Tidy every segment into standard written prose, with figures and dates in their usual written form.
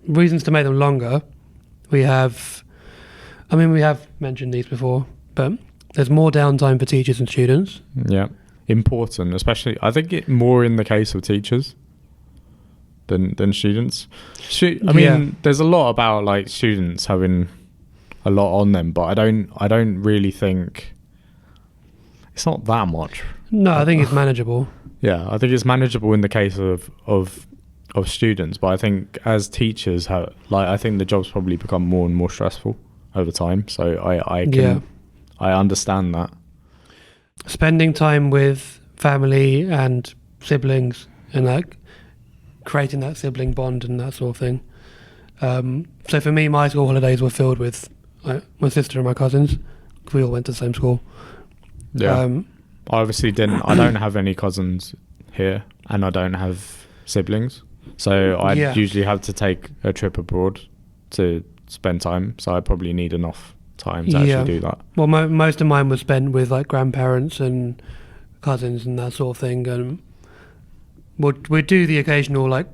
reasons to make them longer. We have mentioned these before, but there's more downtime for teachers and students. Yeah, important, especially I think it more in the case of teachers than students. There's a lot about like students having a lot on them, but I don't really think it's not that much. No, I think it's manageable. Yeah, I think it's manageable in the case of students, but I think as teachers, I think the job's probably become more and more stressful over time. So I understand that. Spending time with family and siblings and like creating that sibling bond and that sort of thing. So for me, my school holidays were filled with my sister and my cousins. We all went to the same school. Yeah. I obviously didn't. I don't have any cousins here, and I don't have siblings. So I usually have to take a trip abroad to spend time. So I probably need enough time to actually do that. Well, most of mine was spent with like grandparents and cousins and that sort of thing. And we'd do the occasional like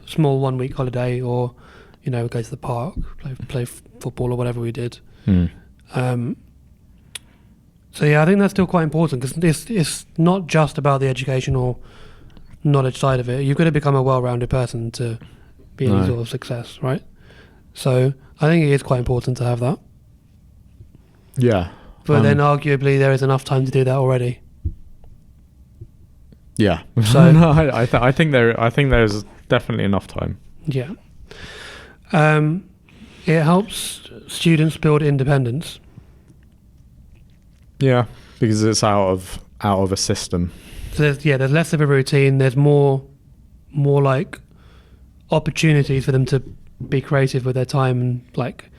small 1 week holiday, or go to the park, play football or whatever we did. So I think that's still quite important, because it's not just about the educational knowledge side of it. You've got to become a well-rounded person to be any sort of success, right? So I think it is quite important to have that. Yeah. But then arguably there is enough time to do that already. Yeah. So no, I think there's definitely enough time. Yeah. It helps students build independence. Yeah, because it's out of a system. So there's less of a routine. There's more like opportunities for them to be creative with their time and like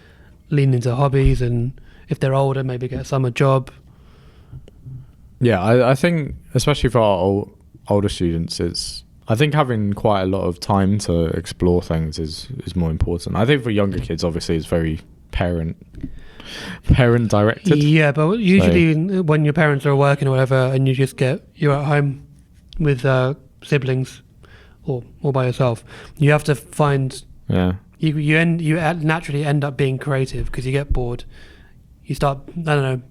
lean into hobbies, and if they're older, maybe get a summer job. Yeah, I think especially for our older students, I think having quite a lot of time to explore things is more important. I think for younger kids, obviously, it's very parent directed. Yeah, but usually when your parents are working or whatever, and you're at home with siblings or by yourself, you have to find. Yeah. You naturally end up being creative because you get bored. You start, I don't know,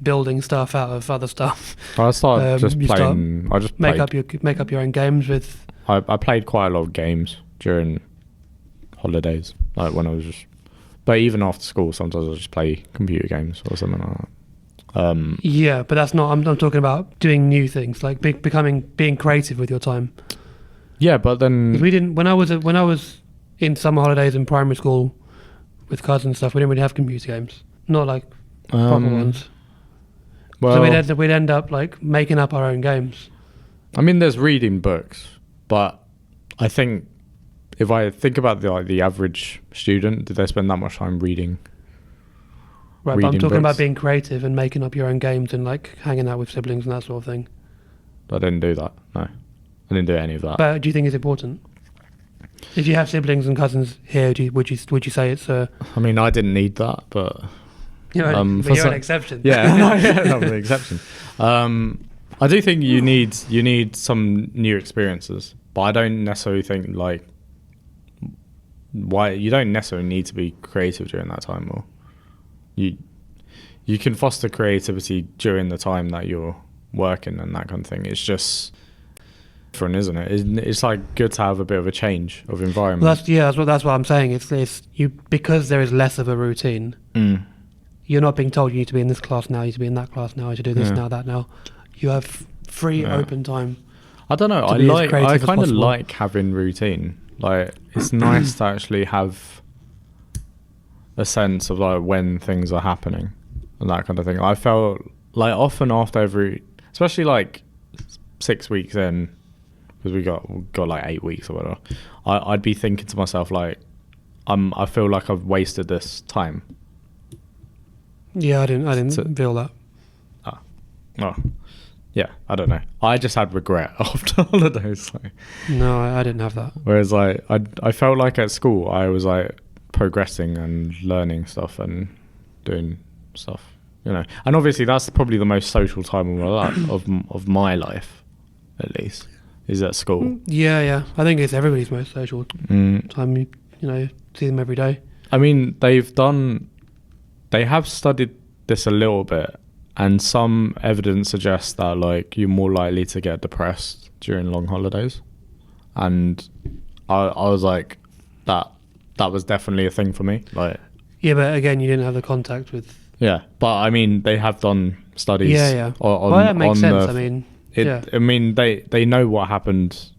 building stuff out of other stuff. I started just playing. Make up your own games with. I played quite a lot of games during holidays, like when I was just. But even after school, sometimes I just play computer games or something like that. Yeah, but that's not. I'm talking about doing new things, like being creative with your time. Yeah, but then we didn't. When I was in summer holidays in primary school with cousins and stuff, we didn't really have computer games, not like proper ones. Well, so we'd end up like making up our own games. I mean, there's reading books, but I think. If I think about the average student, did they spend that much time reading? Right, but I'm talking about being creative and making up your own games and like hanging out with siblings and that sort of thing. I didn't do that. No, I didn't do any of that. But do you think it's important? If you have siblings and cousins here, would you say it's? I mean, I didn't need that, but you're an exception. Yeah, I'm an exception. I do think you need some new experiences, but I don't necessarily think like. Why you don't necessarily need to be creative during that time, or you can foster creativity during the time that you're working and that kind of thing. It's just different, isn't it? It's like good to have a bit of a change of environment. Well, that's what I'm saying. It's you, because there is less of a routine. You're not being told you need to be in this class now, you need to be in that class now, you need to do this now, that now. You have free open time. I don't know. I kind of like having routine. Like, it's nice to actually have a sense of like when things are happening and that kind of thing. I felt like often after especially like 6 weeks in, because we got like 8 weeks or whatever, I'd be thinking to myself like, I feel like I've wasted this time. Yeah, I didn't feel that. Oh. Yeah, I don't know. I just had regret after holidays. So. No, I didn't have that. Whereas like I felt like at school I was like progressing and learning stuff and doing stuff, And obviously that's probably the most social time of my life, at least, is at school. Yeah. I think it's everybody's most social time. see them every day. I mean, they have studied this a little bit, and some evidence suggests that like you're more likely to get depressed during long holidays. And I was like, that was definitely a thing for me. Like, yeah, but again, you didn't have the contact with. Yeah, but I mean, they have done studies. Yeah. Well, that makes sense. I mean, they know what happened.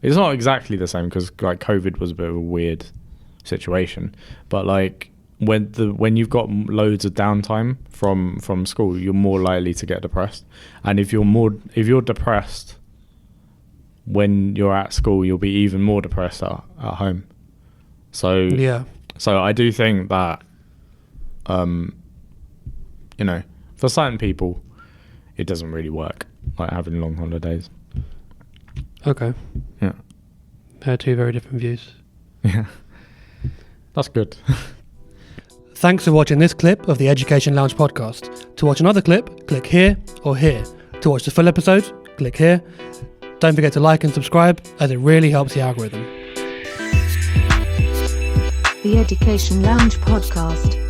It's not exactly the same because like COVID was a bit of a weird situation, but like when you've got loads of downtime from school, you're more likely to get depressed. And if you're depressed when you're at school, you'll be even more depressed at home. So yeah. So I do think that, you know, for certain people, it doesn't really work, like having long holidays. Okay. Yeah. They're two very different views. Yeah. That's good. Thanks for watching this clip of the Education Lounge podcast. To watch another clip, click here or here. To watch the full episode, click here. Don't forget to like and subscribe, as it really helps the algorithm. The Education Lounge podcast.